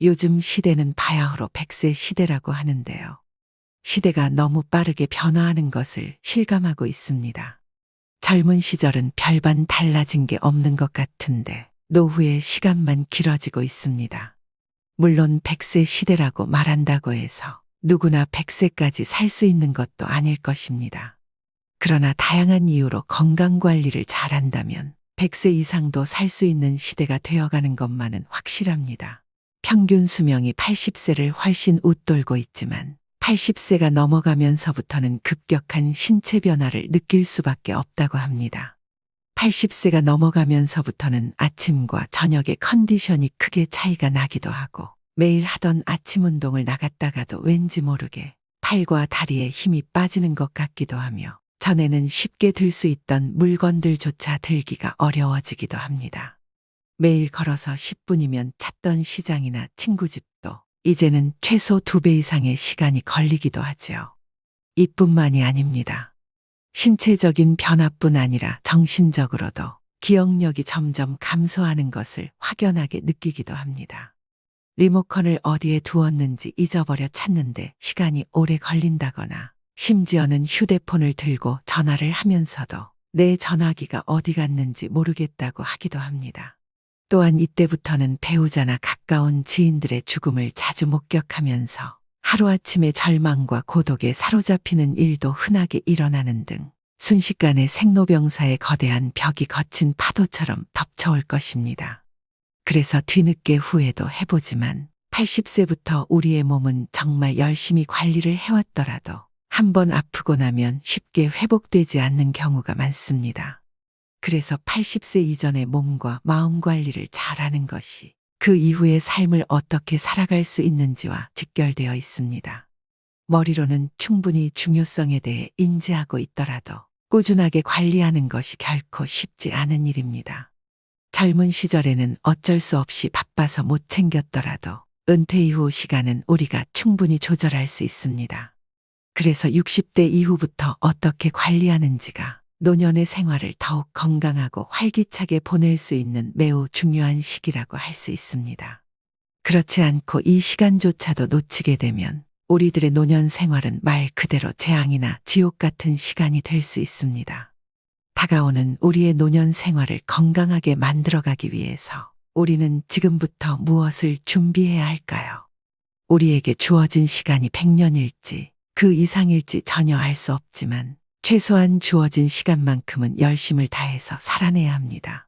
요즘 시대는 바야흐로 100세 시대라고 하는데요. 시대가 너무 빠르게 변화하는 것을 실감하고 있습니다. 젊은 시절은 별반 달라진 게 없는 것 같은데 노후의 시간만 길어지고 있습니다. 물론 100세 시대라고 말한다고 해서 누구나 100세까지 살 수 있는 것도 아닐 것입니다. 그러나 다양한 이유로 건강관리를 잘한다면 100세 이상도 살 수 있는 시대가 되어가는 것만은 확실합니다. 평균 수명이 80세를 훨씬 웃돌고 있지만 80세가 넘어가면서부터는 급격한 신체 변화를 느낄 수밖에 없다고 합니다. 80세가 넘어가면서부터는 아침과 저녁의 컨디션이 크게 차이가 나기도 하고 매일 하던 아침 운동을 나갔다가도 왠지 모르게 팔과 다리에 힘이 빠지는 것 같기도 하며 전에는 쉽게 들 수 있던 물건들조차 들기가 어려워지기도 합니다. 매일 걸어서 10분이면 찾던 시장이나 친구 집도 이제는 최소 2배 이상의 시간이 걸리기도 하지요. 이뿐만이 아닙니다. 신체적인 변화뿐 아니라 정신적으로도 기억력이 점점 감소하는 것을 확연하게 느끼기도 합니다. 리모컨을 어디에 두었는지 잊어버려 찾는데 시간이 오래 걸린다거나 심지어는 휴대폰을 들고 전화를 하면서도 내 전화기가 어디 갔는지 모르겠다고 하기도 합니다. 또한 이때부터는 배우자나 가까운 지인들의 죽음을 자주 목격하면서 하루아침에 절망과 고독에 사로잡히는 일도 흔하게 일어나는 등 순식간에 생로병사의 거대한 벽이 거친 파도처럼 덮쳐올 것입니다. 그래서 뒤늦게 후회도 해보지만 80세부터 우리의 몸은 정말 열심히 관리를 해왔더라도 한번 아프고 나면 쉽게 회복되지 않는 경우가 많습니다. 그래서 80세 이전의 몸과 마음 관리를 잘하는 것이 그 이후의 삶을 어떻게 살아갈 수 있는지와 직결되어 있습니다. 머리로는 충분히 중요성에 대해 인지하고 있더라도 꾸준하게 관리하는 것이 결코 쉽지 않은 일입니다. 젊은 시절에는 어쩔 수 없이 바빠서 못 챙겼더라도 은퇴 이후 시간은 우리가 충분히 조절할 수 있습니다. 그래서 60대 이후부터 어떻게 관리하는지가 노년의 생활을 더욱 건강하고 활기차게 보낼 수 있는 매우 중요한 시기라고 할 수 있습니다. 그렇지 않고 이 시간조차도 놓치게 되면 우리들의 노년 생활은 말 그대로 재앙이나 지옥 같은 시간이 될 수 있습니다. 다가오는 우리의 노년 생활을 건강하게 만들어가기 위해서 우리는 지금부터 무엇을 준비해야 할까요? 우리에게 주어진 시간이 100년일지 그 이상일지 전혀 알 수 없지만 최소한 주어진 시간만큼은 열심을 다해서 살아내야 합니다.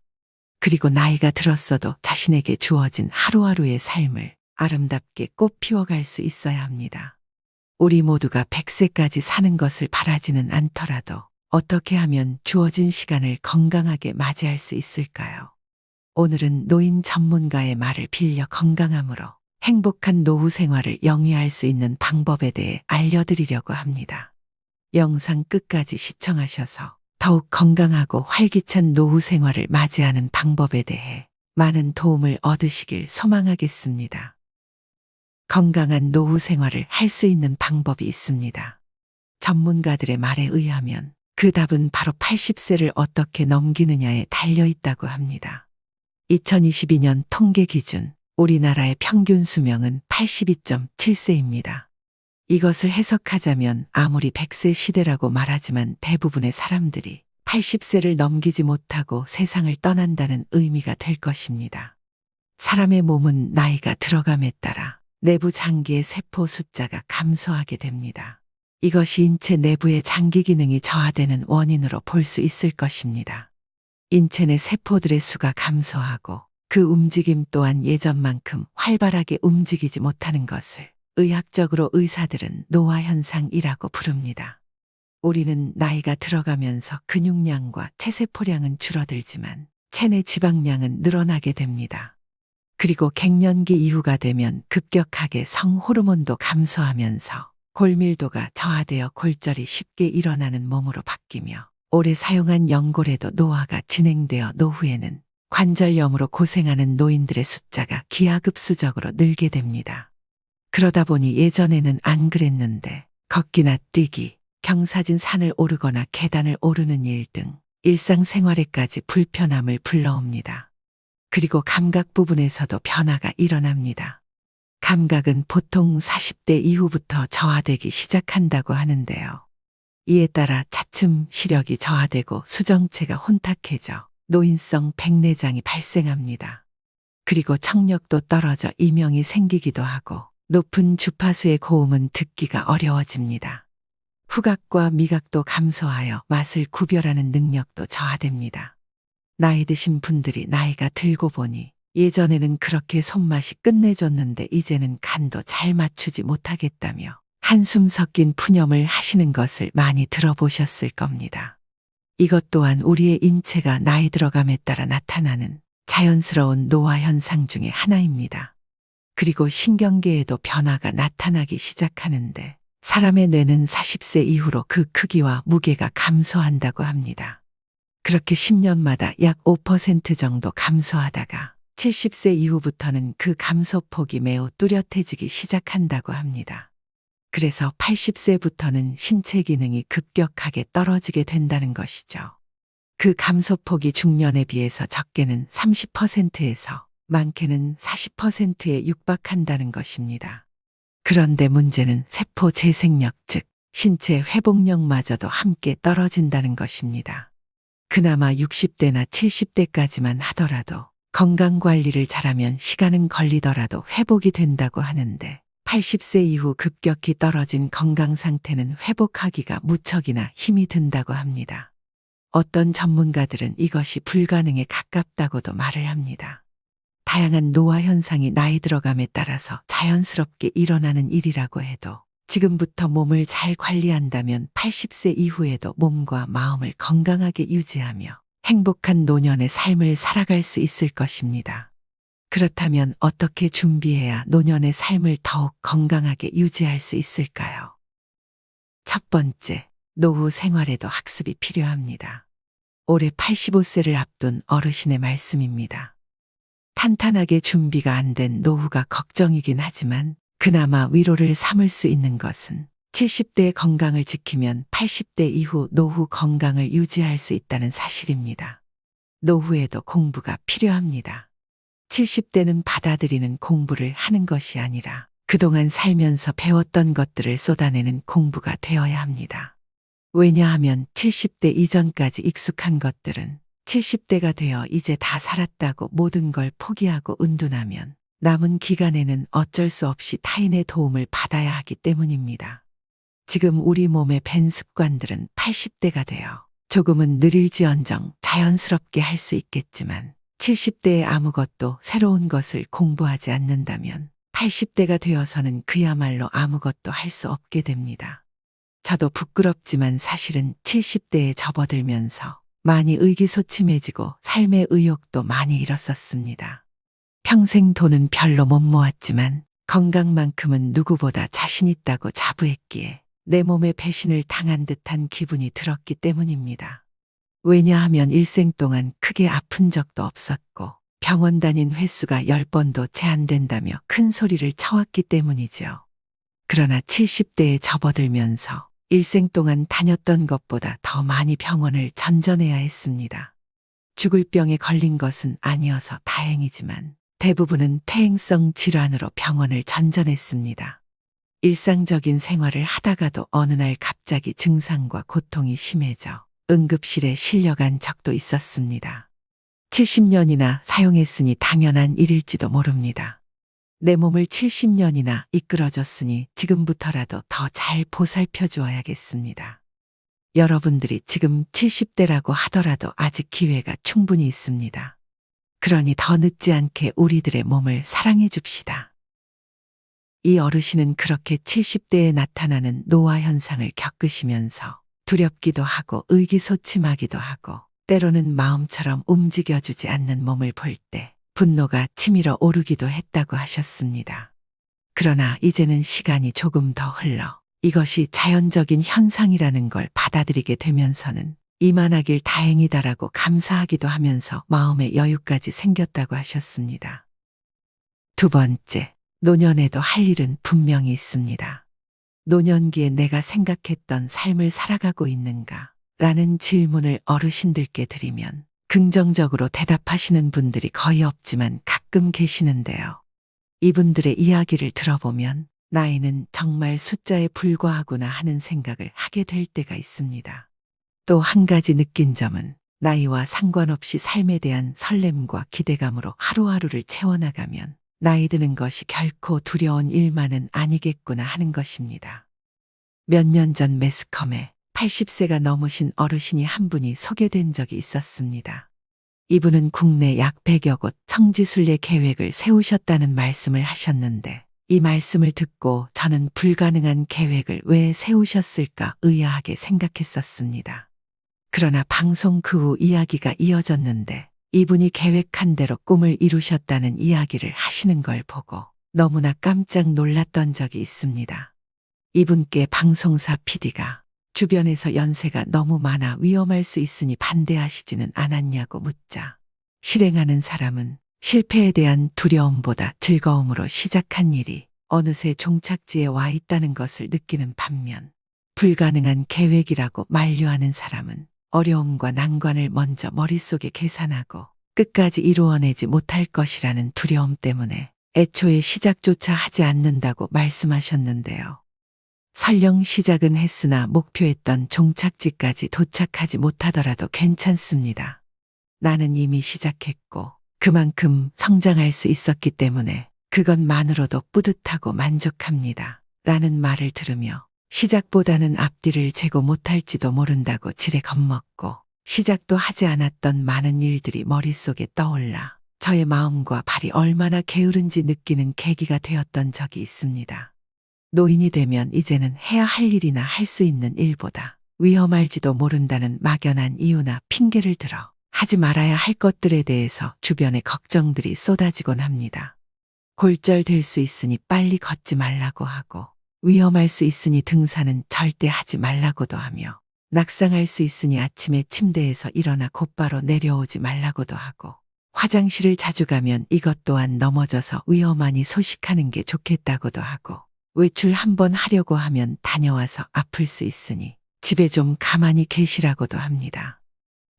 그리고 나이가 들었어도 자신에게 주어진 하루하루의 삶을 아름답게 꽃 피워갈 수 있어야 합니다. 우리 모두가 100세까지 사는 것을 바라지는 않더라도 어떻게 하면 주어진 시간을 건강하게 맞이할 수 있을까요? 오늘은 노인 전문가의 말을 빌려 건강함으로 행복한 노후 생활을 영위할 수 있는 방법에 대해 알려드리려고 합니다. 영상 끝까지 시청하셔서 더욱 건강하고 활기찬 노후 생활을 맞이하는 방법에 대해 많은 도움을 얻으시길 소망하겠습니다. 건강한 노후 생활을 할 수 있는 방법이 있습니다. 전문가들의 말에 의하면 그 답은 바로 80세를 어떻게 넘기느냐에 달려 있다고 합니다. 2022년 통계 기준 우리나라의 평균 수명은 82.7세입니다. 이것을 해석하자면 아무리 100세 시대라고 말하지만 대부분의 사람들이 80세를 넘기지 못하고 세상을 떠난다는 의미가 될 것입니다. 사람의 몸은 나이가 들어감에 따라 내부 장기의 세포 숫자가 감소하게 됩니다. 이것이 인체 내부의 장기 기능이 저하되는 원인으로 볼 수 있을 것입니다. 인체 내 세포들의 수가 감소하고 그 움직임 또한 예전만큼 활발하게 움직이지 못하는 것을 의학적으로 의사들은 노화 현상이라고 부릅니다. 우리는 나이가 들어가면서 근육량과 체세포량은 줄어들지만 체내 지방량은 늘어나게 됩니다. 그리고 갱년기 이후가 되면 급격하게 성호르몬도 감소하면서 골밀도가 저하되어 골절이 쉽게 일어나는 몸으로 바뀌며 오래 사용한 연골에도 노화가 진행되어 노후에는 관절염으로 고생하는 노인들의 숫자가 기하급수적으로 늘게 됩니다. 그러다 보니 예전에는 안 그랬는데 걷기나 뛰기, 경사진 산을 오르거나 계단을 오르는 일 등 일상생활에까지 불편함을 불러옵니다. 그리고 감각 부분에서도 변화가 일어납니다. 감각은 보통 40대 이후부터 저하되기 시작한다고 하는데요. 이에 따라 차츰 시력이 저하되고 수정체가 혼탁해져 노인성 백내장이 발생합니다. 그리고 청력도 떨어져 이명이 생기기도 하고 높은 주파수의 고음은 듣기가 어려워집니다. 후각과 미각도 감소하여 맛을 구별하는 능력도 저하됩니다. 나이 드신 분들이 나이가 들고 보니 예전에는 그렇게 손맛이 끝내줬는데 이제는 간도 잘 맞추지 못하겠다며 한숨 섞인 푸념을 하시는 것을 많이 들어보셨을 겁니다. 이것 또한 우리의 인체가 나이 들어감에 따라 나타나는 자연스러운 노화 현상 중의 하나입니다. 그리고 신경계에도 변화가 나타나기 시작하는데 사람의 뇌는 40세 이후로 그 크기와 무게가 감소한다고 합니다. 그렇게 10년마다 약 5% 정도 감소하다가 70세 이후부터는 그 감소폭이 매우 뚜렷해지기 시작한다고 합니다. 그래서 80세부터는 신체 기능이 급격하게 떨어지게 된다는 것이죠. 그 감소폭이 중년에 비해서 적게는 30%에서 많게는 40%에 육박한다는 것입니다. 그런데 문제는 세포 재생력, 즉 신체 회복력마저도 함께 떨어진다는 것입니다. 그나마 60대나 70대까지만 하더라도 건강관리를 잘하면 시간은 걸리더라도 회복이 된다고 하는데 80세 이후 급격히 떨어진 건강 상태는 회복하기가 무척이나 힘이 든다고 합니다. 어떤 전문가들은 이것이 불가능에 가깝다고도 말을 합니다. 다양한 노화 현상이 나이 들어감에 따라서 자연스럽게 일어나는 일이라고 해도 지금부터 몸을 잘 관리한다면 80세 이후에도 몸과 마음을 건강하게 유지하며 행복한 노년의 삶을 살아갈 수 있을 것입니다. 그렇다면 어떻게 준비해야 노년의 삶을 더욱 건강하게 유지할 수 있을까요? 첫 번째, 노후 생활에도 학습이 필요합니다. 올해 85세를 앞둔 어르신의 말씀입니다. 탄탄하게 준비가 안 된 노후가 걱정이긴 하지만 그나마 위로를 삼을 수 있는 것은 70대의 건강을 지키면 80대 이후 노후 건강을 유지할 수 있다는 사실입니다. 노후에도 공부가 필요합니다. 70대는 받아들이는 공부를 하는 것이 아니라 그동안 살면서 배웠던 것들을 쏟아내는 공부가 되어야 합니다. 왜냐하면 70대 이전까지 익숙한 것들은 70대가 되어 이제 다 살았다고 모든 걸 포기하고 은둔하면 남은 기간에는 어쩔 수 없이 타인의 도움을 받아야 하기 때문입니다. 지금 우리 몸의 밴 습관들은 80대가 되어 조금은 느릴지언정 자연스럽게 할 수 있겠지만 70대에 아무것도 새로운 것을 공부하지 않는다면 80대가 되어서는 그야말로 아무것도 할 수 없게 됩니다. 저도 부끄럽지만 사실은 70대에 접어들면서 많이 의기소침해지고 삶의 의욕도 많이 잃었었습니다. 평생 돈은 별로 못 모았지만 건강만큼은 누구보다 자신 있다고 자부했기에 내 몸에 배신을 당한 듯한 기분이 들었기 때문입니다. 왜냐하면 일생 동안 크게 아픈 적도 없었고 병원 다닌 횟수가 10번도 채 안 된다며 큰 소리를 쳐왔기 때문이죠. 그러나 70대에 접어들면서 일생 동안 다녔던 것보다 더 많이 병원을 전전해야 했습니다. 죽을 병에 걸린 것은 아니어서 다행이지만 대부분은 퇴행성 질환으로 병원을 전전했습니다. 일상적인 생활을 하다가도 어느 날 갑자기 증상과 고통이 심해져 응급실에 실려간 적도 있었습니다. 70년이나 사용했으니 당연한 일일지도 모릅니다. 내 몸을 70년이나 이끌어줬으니 지금부터라도 더 잘 보살펴 주어야겠습니다. 여러분들이 지금 70대라고 하더라도 아직 기회가 충분히 있습니다. 그러니 더 늦지 않게 우리들의 몸을 사랑해 줍시다. 이 어르신은 그렇게 70대에 나타나는 노화 현상을 겪으시면서 두렵기도 하고 의기소침하기도 하고 때로는 마음처럼 움직여주지 않는 몸을 볼 때 분노가 치밀어 오르기도 했다고 하셨습니다. 그러나 이제는 시간이 조금 더 흘러 이것이 자연적인 현상이라는 걸 받아들이게 되면서는 이만하길 다행이다라고 감사하기도 하면서 마음의 여유까지 생겼다고 하셨습니다. 두 번째, 노년에도 할 일은 분명히 있습니다. 노년기에 내가 생각했던 삶을 살아가고 있는가? 라는 질문을 어르신들께 드리면 긍정적으로 대답하시는 분들이 거의 없지만 가끔 계시는데요. 이분들의 이야기를 들어보면 나이는 정말 숫자에 불과하구나 하는 생각을 하게 될 때가 있습니다. 또 한 가지 느낀 점은 나이와 상관없이 삶에 대한 설렘과 기대감으로 하루하루를 채워나가면 나이 드는 것이 결코 두려운 일만은 아니겠구나 하는 것입니다. 몇 년 전 매스컴에 80세가 넘으신 어르신이 한 분이 소개된 적이 있었습니다. 이분은 국내 약 100여 곳 청지순례 계획을 세우셨다는 말씀을 하셨는데 이 말씀을 듣고 저는 불가능한 계획을 왜 세우셨을까 의아하게 생각했었습니다. 그러나 방송 그 후 이야기가 이어졌는데 이분이 계획한 대로 꿈을 이루셨다는 이야기를 하시는 걸 보고 너무나 깜짝 놀랐던 적이 있습니다. 이분께 방송사 PD가 주변에서 연세가 너무 많아 위험할 수 있으니 반대하시지는 않았냐고 묻자 실행하는 사람은 실패에 대한 두려움보다 즐거움으로 시작한 일이 어느새 종착지에 와 있다는 것을 느끼는 반면 불가능한 계획이라고 만류하는 사람은 어려움과 난관을 먼저 머릿속에 계산하고 끝까지 이루어내지 못할 것이라는 두려움 때문에 애초에 시작조차 하지 않는다고 말씀하셨는데요. 설령 시작은 했으나 목표했던 종착지까지 도착하지 못하더라도 괜찮습니다. 나는 이미 시작했고 그만큼 성장할 수 있었기 때문에 그것만으로도 뿌듯하고 만족합니다. 라는 말을 들으며 시작보다는 앞뒤를 재고 못할지도 모른다고 지레 겁먹고 시작도 하지 않았던 많은 일들이 머릿속에 떠올라 저의 마음과 발이 얼마나 게으른지 느끼는 계기가 되었던 적이 있습니다. 노인이 되면 이제는 해야 할 일이나 할 수 있는 일보다 위험할지도 모른다는 막연한 이유나 핑계를 들어 하지 말아야 할 것들에 대해서 주변에 걱정들이 쏟아지곤 합니다. 골절될 수 있으니 빨리 걷지 말라고 하고 위험할 수 있으니 등산은 절대 하지 말라고도 하며 낙상할 수 있으니 아침에 침대에서 일어나 곧바로 내려오지 말라고도 하고 화장실을 자주 가면 이것 또한 넘어져서 위험하니 소식하는 게 좋겠다고도 하고 외출 한번 하려고 하면 다녀와서 아플 수 있으니 집에 좀 가만히 계시라고도 합니다.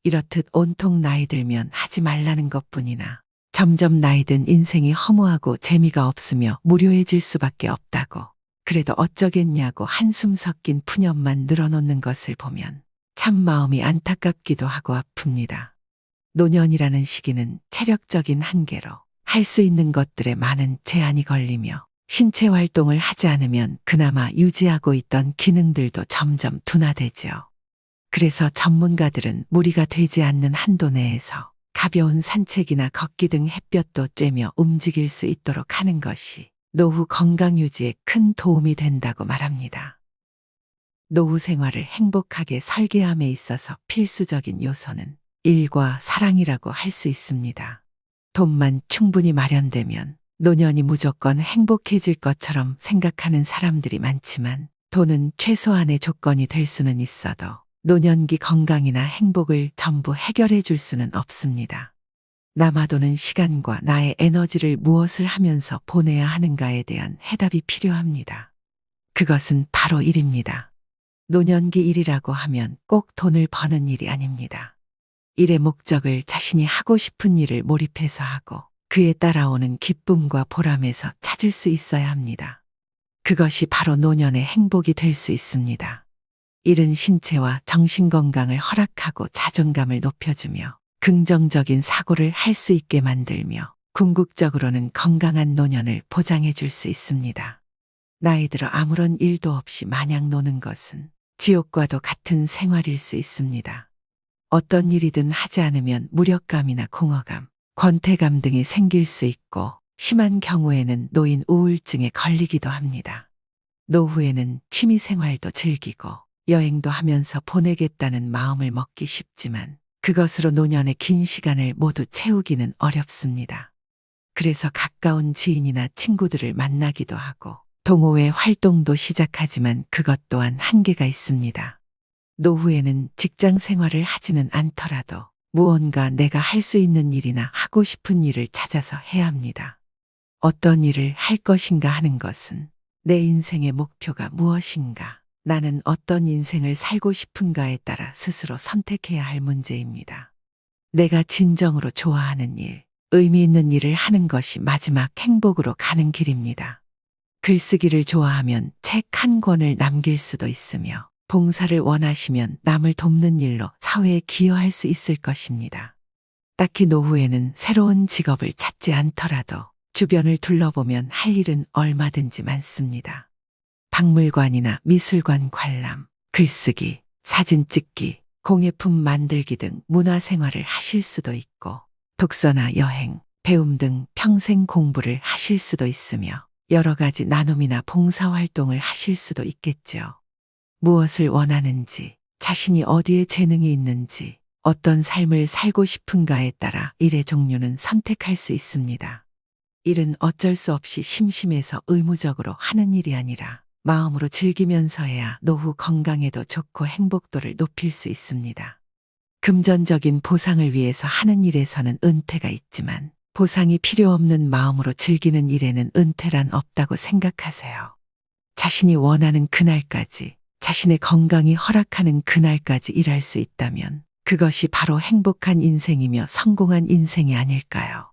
이렇듯 온통 나이 들면 하지 말라는 것뿐이나 점점 나이 든 인생이 허무하고 재미가 없으며 무료해질 수밖에 없다고 그래도 어쩌겠냐고 한숨 섞인 푸념만 늘어놓는 것을 보면 참 마음이 안타깝기도 하고 아픕니다. 노년이라는 시기는 체력적인 한계로 할 수 있는 것들에 많은 제한이 걸리며 신체 활동을 하지 않으면 그나마 유지하고 있던 기능들도 점점 둔화되죠. 그래서 전문가들은 무리가 되지 않는 한도 내에서 가벼운 산책이나 걷기 등 햇볕도 쬐며 움직일 수 있도록 하는 것이 노후 건강 유지에 큰 도움이 된다고 말합니다. 노후 생활을 행복하게 설계함에 있어서 필수적인 요소는 일과 사랑이라고 할 수 있습니다. 돈만 충분히 마련되면 노년이 무조건 행복해질 것처럼 생각하는 사람들이 많지만 돈은 최소한의 조건이 될 수는 있어도 노년기 건강이나 행복을 전부 해결해 줄 수는 없습니다. 남아도는 시간과 나의 에너지를 무엇을 하면서 보내야 하는가에 대한 해답이 필요합니다. 그것은 바로 일입니다. 노년기 일이라고 하면 꼭 돈을 버는 일이 아닙니다. 일의 목적을 자신이 하고 싶은 일을 몰입해서 하고 그에 따라오는 기쁨과 보람에서 찾을 수 있어야 합니다. 그것이 바로 노년의 행복이 될 수 있습니다. 일은 신체와 정신 건강을 허락하고 자존감을 높여주며 긍정적인 사고를 할 수 있게 만들며 궁극적으로는 건강한 노년을 보장해 줄 수 있습니다. 나이 들어 아무런 일도 없이 마냥 노는 것은 지옥과도 같은 생활일 수 있습니다. 어떤 일이든 하지 않으면 무력감이나 공허감, 권태감 등이 생길 수 있고 심한 경우에는 노인 우울증에 걸리기도 합니다. 노후에는 취미 생활도 즐기고 여행도 하면서 보내겠다는 마음을 먹기 쉽지만 그것으로 노년의 긴 시간을 모두 채우기는 어렵습니다. 그래서 가까운 지인이나 친구들을 만나기도 하고 동호회 활동도 시작하지만 그것 또한 한계가 있습니다. 노후에는 직장 생활을 하지는 않더라도 무언가 내가 할 수 있는 일이나 하고 싶은 일을 찾아서 해야 합니다. 어떤 일을 할 것인가 하는 것은 내 인생의 목표가 무엇인가, 나는 어떤 인생을 살고 싶은가에 따라 스스로 선택해야 할 문제입니다. 내가 진정으로 좋아하는 일, 의미 있는 일을 하는 것이 마지막 행복으로 가는 길입니다. 글쓰기를 좋아하면 책 한 권을 남길 수도 있으며, 봉사를 원하시면 남을 돕는 일로 사회에 기여할 수 있을 것입니다. 딱히 노후에는 새로운 직업을 찾지 않더라도 주변을 둘러보면 할 일은 얼마든지 많습니다. 박물관이나 미술관 관람, 글쓰기, 사진 찍기, 공예품 만들기 등 문화생활을 하실 수도 있고, 독서나 여행, 배움 등 평생 공부를 하실 수도 있으며, 여러 가지 나눔이나 봉사활동을 하실 수도 있겠죠. 무엇을 원하는지, 자신이 어디에 재능이 있는지, 어떤 삶을 살고 싶은가에 따라 일의 종류는 선택할 수 있습니다. 일은 어쩔 수 없이 심심해서 의무적으로 하는 일이 아니라 마음으로 즐기면서 해야 노후 건강에도 좋고 행복도를 높일 수 있습니다. 금전적인 보상을 위해서 하는 일에서는 은퇴가 있지만, 보상이 필요 없는 마음으로 즐기는 일에는 은퇴란 없다고 생각하세요. 자신이 원하는 그날까지, 자신의 건강이 허락하는 그날까지 일할 수 있다면 그것이 바로 행복한 인생이며 성공한 인생이 아닐까요?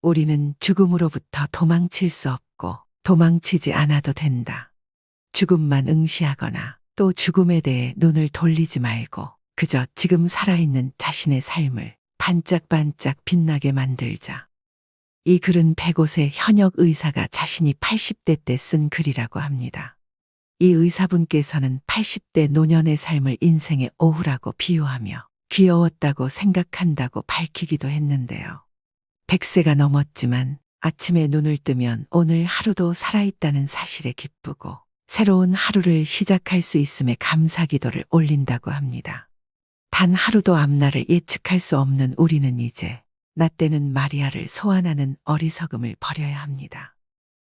우리는 죽음으로부터 도망칠 수 없고 도망치지 않아도 된다. 죽음만 응시하거나 또 죽음에 대해 눈을 돌리지 말고 그저 지금 살아있는 자신의 삶을 반짝반짝 빛나게 만들자. 이 글은 백옷의 현역 의사가 자신이 80대 때 쓴 글이라고 합니다. 이 의사분께서는 80대 노년의 삶을 인생의 오후라고 비유하며 귀여웠다고 생각한다고 밝히기도 했는데요. 100세가 넘었지만 아침에 눈을 뜨면 오늘 하루도 살아있다는 사실에 기쁘고 새로운 하루를 시작할 수 있음에 감사기도를 올린다고 합니다. 단 하루도 앞날을 예측할 수 없는 우리는 이제 나 때는 마리아를 소환하는 어리석음을 버려야 합니다.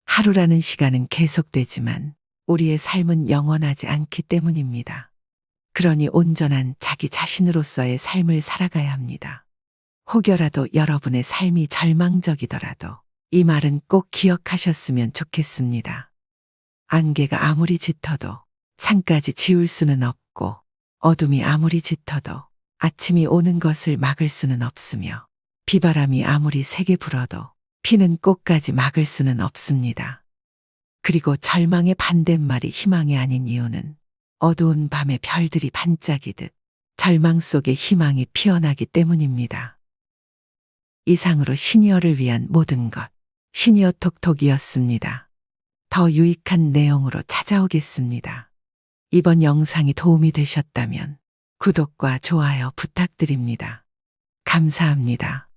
하루라는 시간은 계속되지만 우리의 삶은 영원하지 않기 때문입니다. 그러니 온전한 자기 자신으로서의 삶을 살아가야 합니다. 혹여라도 여러분의 삶이 절망적이더라도 이 말은 꼭 기억하셨으면 좋겠습니다. 안개가 아무리 짙어도 산까지 지울 수는 없고, 어둠이 아무리 짙어도 아침이 오는 것을 막을 수는 없으며, 비바람이 아무리 세게 불어도 피는 꽃까지 막을 수는 없습니다. 그리고 절망의 반대말이 희망이 아닌 이유는 어두운 밤에 별들이 반짝이듯 절망 속에 희망이 피어나기 때문입니다. 이상으로 시니어를 위한 모든 것, 시니어 톡톡이었습니다. 더 유익한 내용으로 찾아오겠습니다. 이번 영상이 도움이 되셨다면 구독과 좋아요 부탁드립니다. 감사합니다.